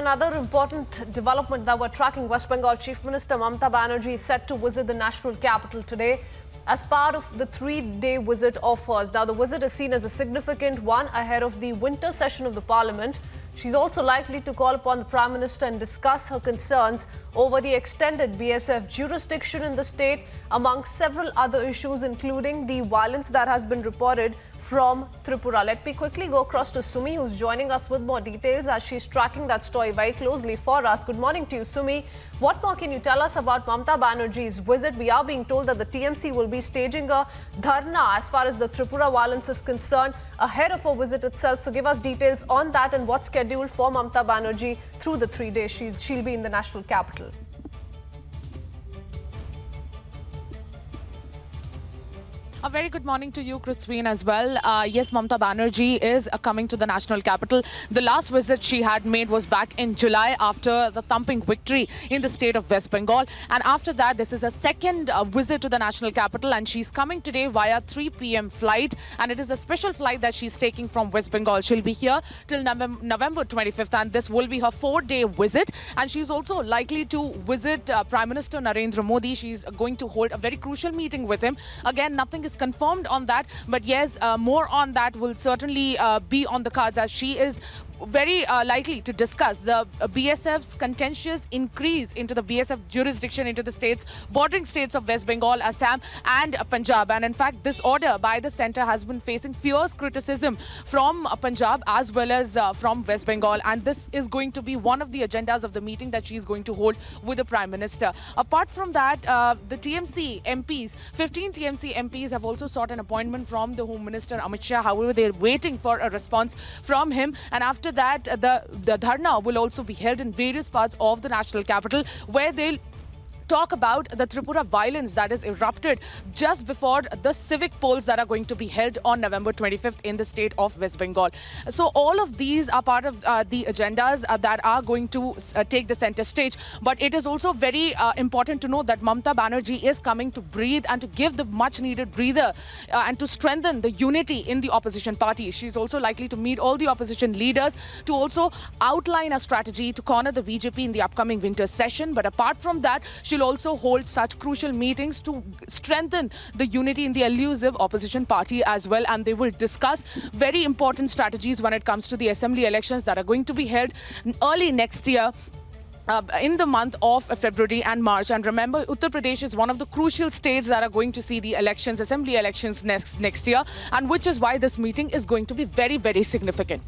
another important development that we're tracking. West Bengal Chief Minister Mamata Banerjee is set to visit the national capital today as part of the three-day visit of hers. Now, the visit is seen as a significant one ahead of the winter session of the parliament. She's also likely to call upon the Prime Minister and discuss her concerns over the extended BSF jurisdiction in the state, among several other issues, including the violence that has been reported from Tripura. Let me quickly go across to Sumi, who's joining us with more details as she's tracking that story very closely for us. Good morning to you, Sumi. What more can you tell us about Mamata Banerjee's visit? We are being told that the TMC will be staging a dharna as far as the Tripura violence is concerned ahead of her visit itself. So give us details on that and what's scheduled for Mamata Banerjee through the 3 days she'll be in the national capital. A very good morning to you, Kritsween, as well. Yes, Mamata Banerjee is coming to the national capital. The last visit she had made was back in July after the thumping victory in the state of West Bengal. And after that, this is a second visit to the national capital, and she's coming today via 3 p.m. flight. And it is a special flight that she's taking from West Bengal. She'll be here till November 25th, and this will be her 4-day visit. And she's also likely to visit Prime Minister Narendra Modi. She's going to hold a very crucial meeting with him. Again, nothing is confirmed on that, but yes, more on that will certainly be on the cards, as she is very likely to discuss the BSF's contentious increase into the BSF jurisdiction into the bordering states of West Bengal, Assam and Punjab. And in fact, this order by the centre has been facing fierce criticism from Punjab as well as from West Bengal. And this is going to be one of the agendas of the meeting that she is going to hold with the Prime Minister. Apart from that, the TMC MPs, 15 TMC MPs have also sought an appointment from the Home Minister Amit Shah. However, they're waiting for a response from him. And after that, the dharna will also be held in various parts of the national capital, where they'll talk about the Tripura violence that is erupted just before the civic polls that are going to be held on November 25th in the state of West Bengal. So all of these are part of the agendas that are going to take the center stage. But it is also very important to know that Mamata Banerjee is coming to breathe and to give the much needed breather and to strengthen the unity in the opposition parties. She's also likely to meet all the opposition leaders to also outline a strategy to corner the BJP in the upcoming winter session. But apart from that, she'll also hold such crucial meetings to strengthen the unity in the elusive opposition party as well. And they will discuss very important strategies when it comes to the assembly elections that are going to be held early next year. In the month of February and March. And remember, Uttar Pradesh is one of the crucial states that are going to see the elections, assembly elections next year, and which is why this meeting is going to be very, very significant.